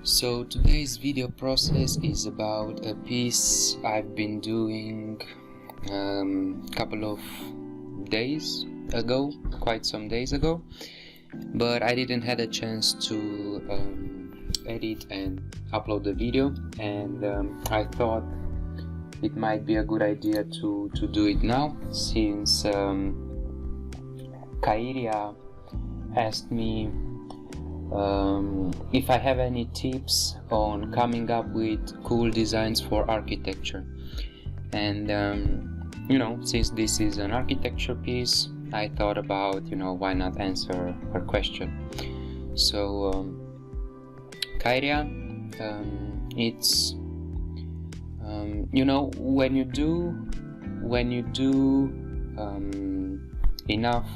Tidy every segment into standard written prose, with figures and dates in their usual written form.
So today's video process is about a piece I've been doing couple of days ago, quite some days ago, but I didn't have a chance to edit and upload the video, and I thought it might be a good idea to do it now, since Kairia asked me if I have any tips on coming up with cool designs for architecture. And since this is an architecture piece, I thought about, why not answer her question. So Kairia, it's when you do enough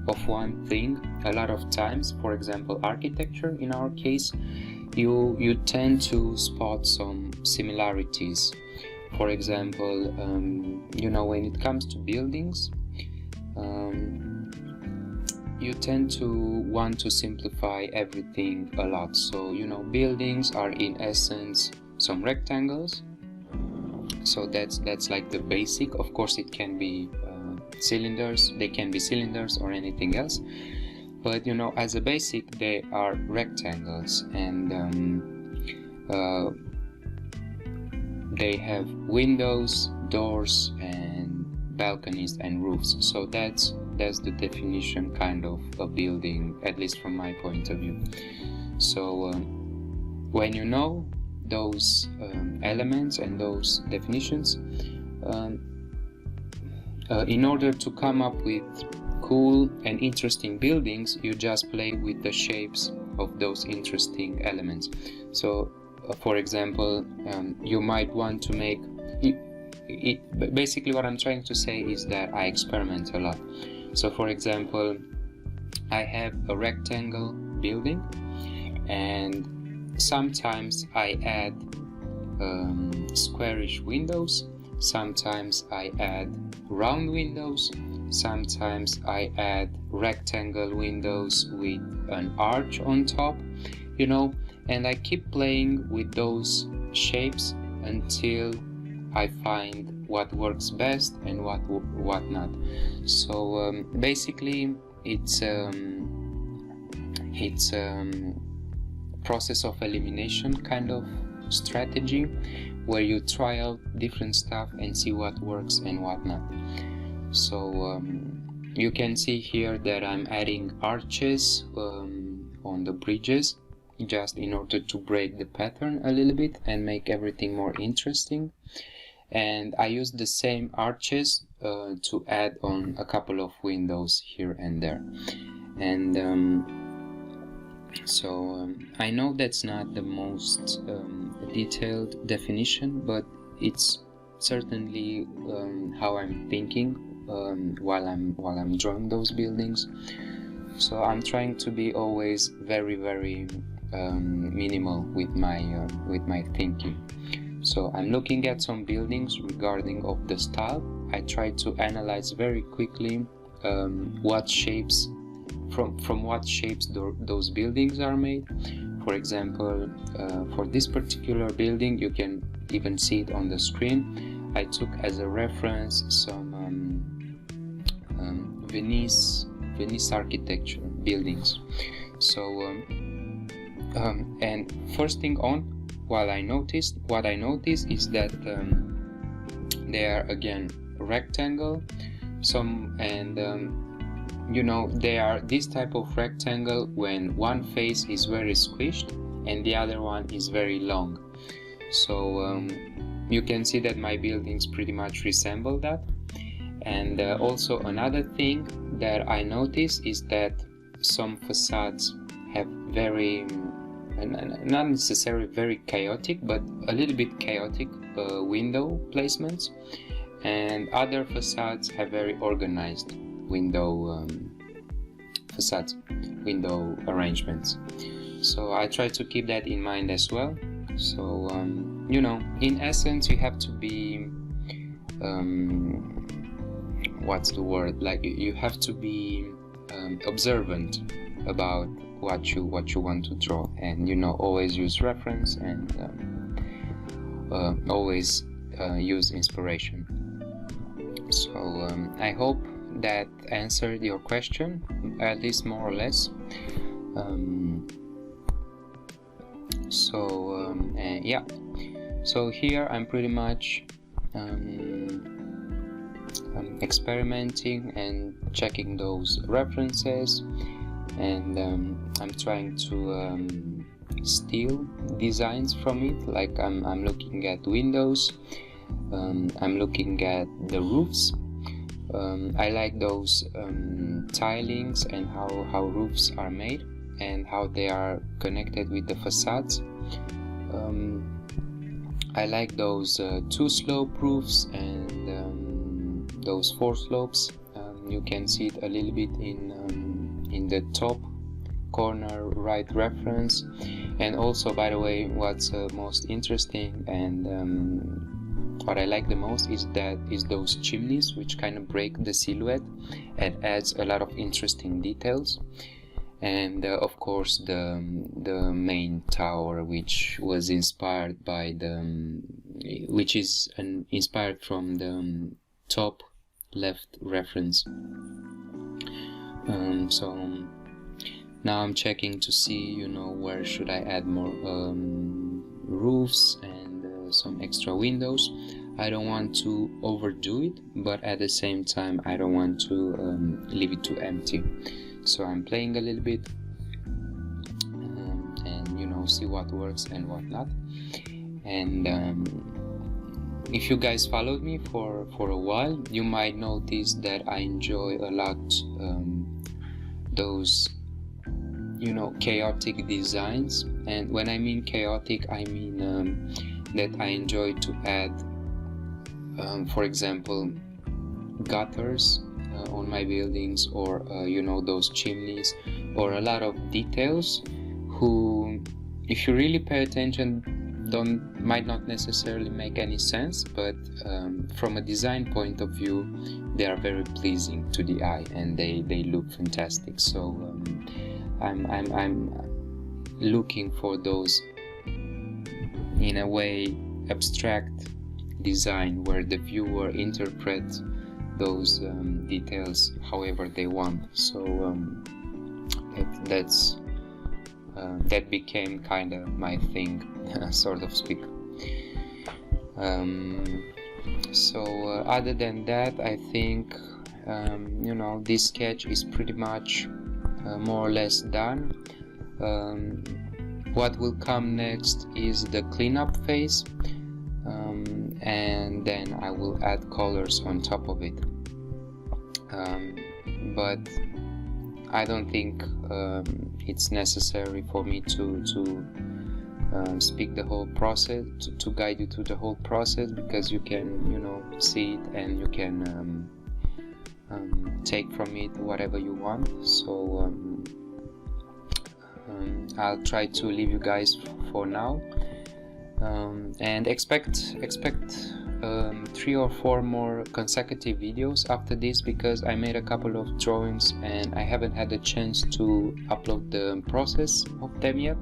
of one thing a lot of times, for example architecture in our case, you tend to spot some similarities. For example, when it comes to buildings, you tend to want to simplify everything a lot. So buildings are in essence some rectangles, so that's like the basic. Of course it can be cylinders, they can be cylinders or anything else, but as a basic they are rectangles, and they have windows, doors and balconies and roofs. So that's the definition kind of a building, at least from my point of view. So when you know those elements and those definitions, in order to come up with cool and interesting buildings, you just play with the shapes of those interesting elements. So for example, you might want to make it. Basically what I'm trying to say is that I experiment a lot. So for example, I have a rectangle building, and sometimes I add squarish windows, sometimes I add round windows, sometimes I add rectangle windows with an arch on top, and I keep playing with those shapes until I find what works best and what not. So basically it's process of elimination kind of strategy, where you try out different stuff and see what works and what not. So you can see here that I'm adding arches on the bridges, just in order to break the pattern a little bit and make everything more interesting. And I use the same arches to add on a couple of windows here and there. And so I know that's not the most detailed definition, but it's certainly how I'm thinking while I'm drawing those buildings. So I'm trying to be always very minimal with my thinking. So I'm looking at some buildings regarding of the style. I try to analyze very quickly what shapes, from what shapes those buildings are made. For example, for this particular building, you can even see it on the screen, I took as a reference some Venice architecture buildings. So and first thing on, what I noticed is that they are again rectangle, they are this type of rectangle when one face is very squished and the other one is very long. So you can see that my buildings pretty much resemble that. And also another thing that I noticed is that some facades have very not necessarily very chaotic, but a little bit chaotic window placements, and other facades have very organized window facades, window arrangements. So I try to keep that in mind as well. So in essence, you have to be what's the word, like you have to be observant about what you want to draw, and you know, always use reference, and always use inspiration. So I hope that answered your question, at least more or less. Yeah, so here I'm pretty much experimenting and checking those references, and I'm trying to steal designs from it. Like I'm looking at windows, I'm looking at the roofs. I like those tilings and how roofs are made and how they are connected with the facades. I like those 2-slope roofs and those 4 slopes. You can see it a little bit in the top corner right reference. And also, by the way, what's most interesting and what I like the most is those chimneys, which kind of break the silhouette and adds a lot of interesting details. And of course the main tower, which was inspired by inspired from the top left reference. So now I'm checking to see, you know, where should I add more roofs and some extra windows. I don't want to overdo it, but at the same time I don't want to leave it too empty. So I'm playing a little bit and, you know, see what works and what not. And if you guys followed me for a while, you might notice that I enjoy a lot those, you know, chaotic designs. And when I mean chaotic, I mean that I enjoy to add for example gutters on my buildings, or you know, those chimneys, or a lot of details who, if you really pay attention, might not necessarily make any sense, but from a design point of view they are very pleasing to the eye and they look fantastic. So I'm looking for those, in a way, abstract design where the viewer interprets those details however they want. So that became kind of my thing, sort of speak. So other than that, I think you know, this sketch is pretty much more or less done. What will come next is the cleanup phase, and then I will add colors on top of it. But I don't think it's necessary for me to speak the whole process, to guide you through the whole process, because you can, you know, see it and you can take from it whatever you want. So I'll try to leave you guys for now, and expect 3 or 4 more consecutive videos after this, because I made a couple of drawings and I haven't had the chance to upload the process of them yet,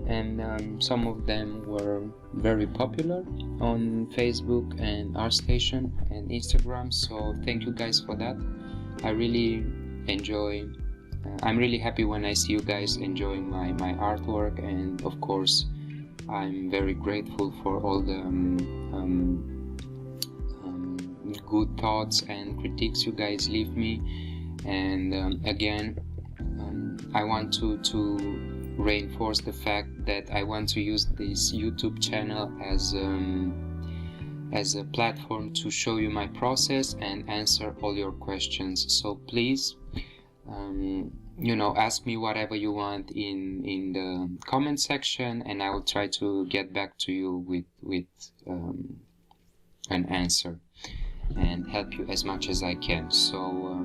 and some of them were very popular on Facebook and ArtStation and Instagram, so thank you guys for that. I really enjoy, I'm really happy when I see you guys enjoying my artwork, and of course I'm very grateful for all the good thoughts and critiques you guys leave me. And again, I want to reinforce the fact that I want to use this YouTube channel as a platform to show you my process and answer all your questions. So please, you know, ask me whatever you want in the comment section, and I will try to get back to you with an answer and help you as much as I can. So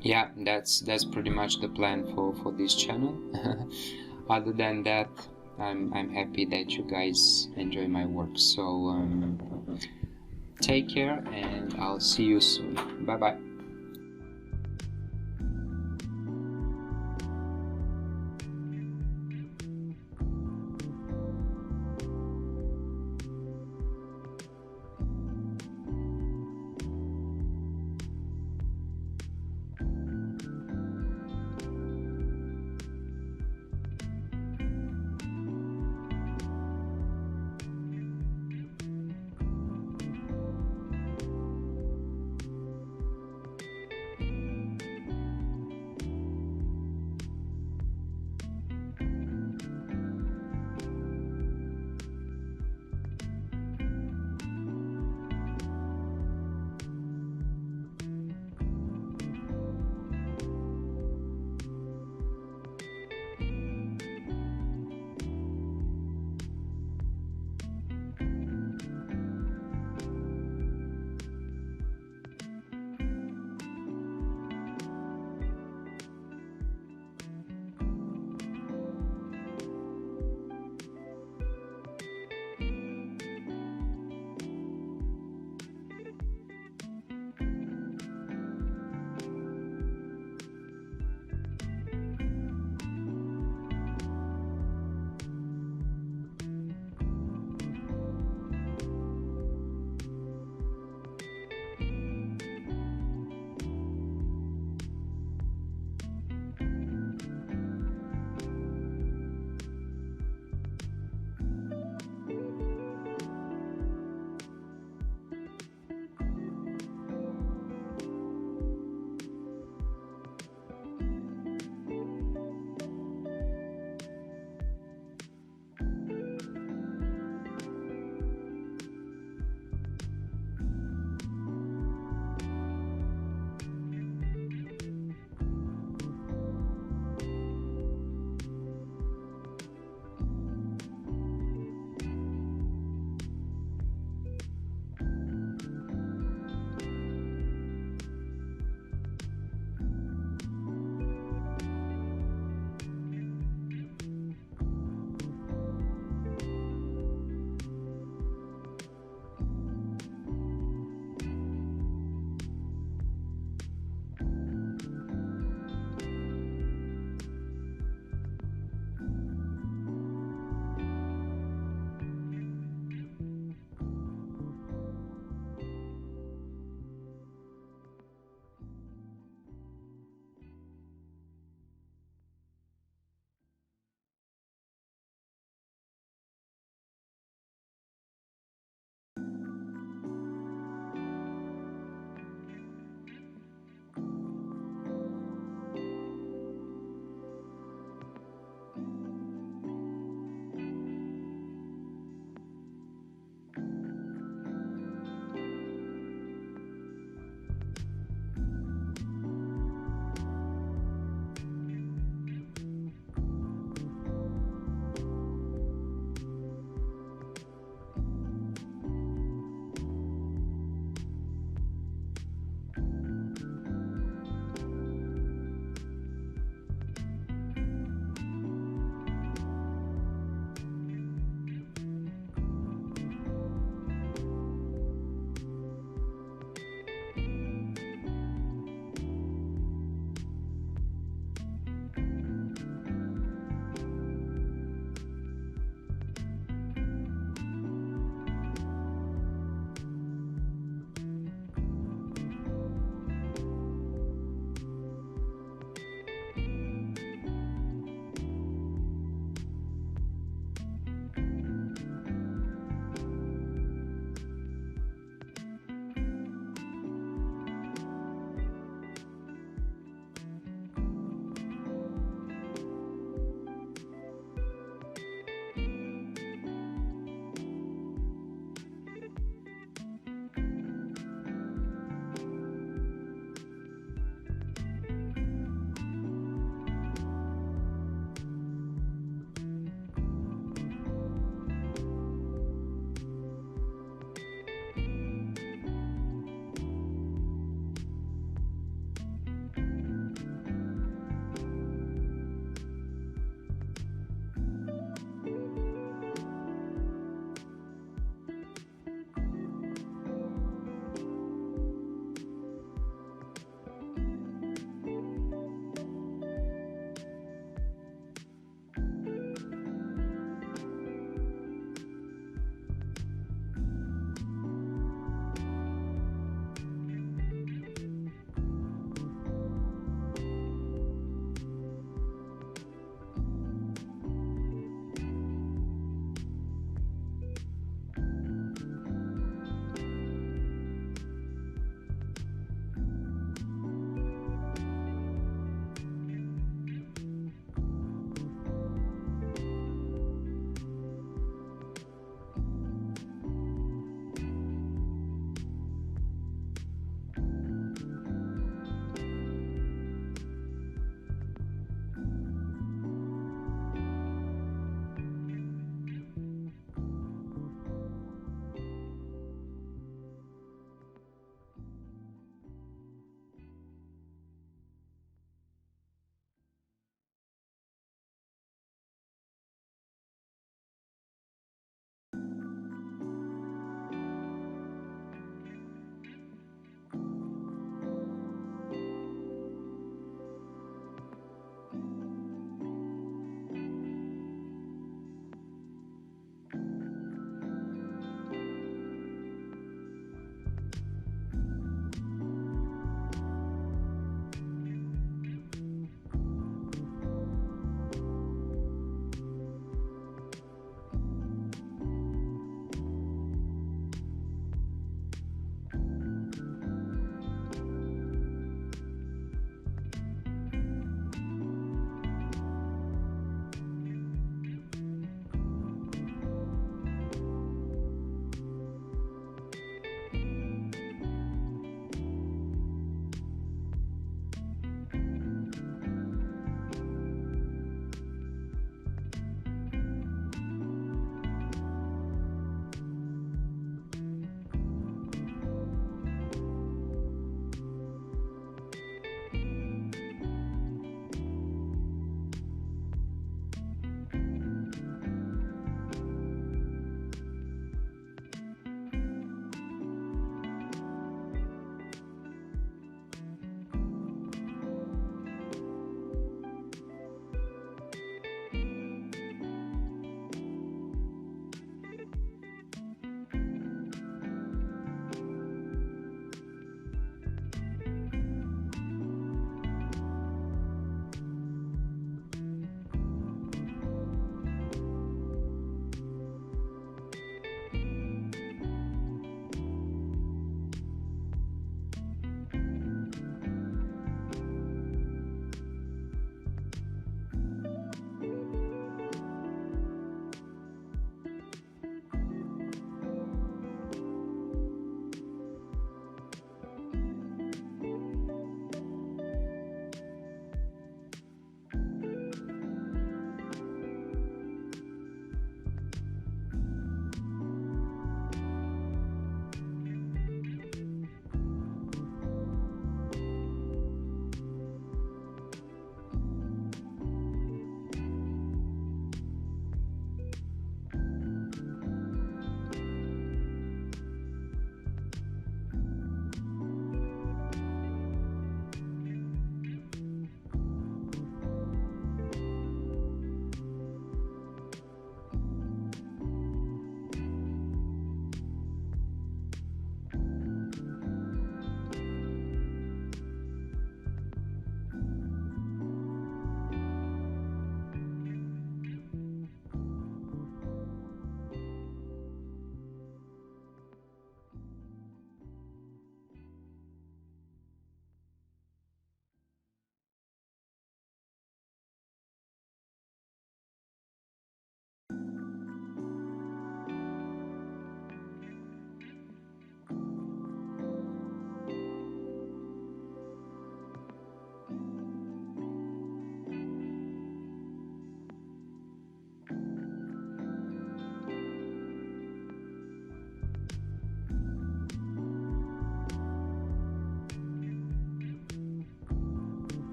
yeah, that's pretty much the plan for this channel. Other than that, I'm happy that you guys enjoy my work. So take care, and I'll see you soon. Bye bye.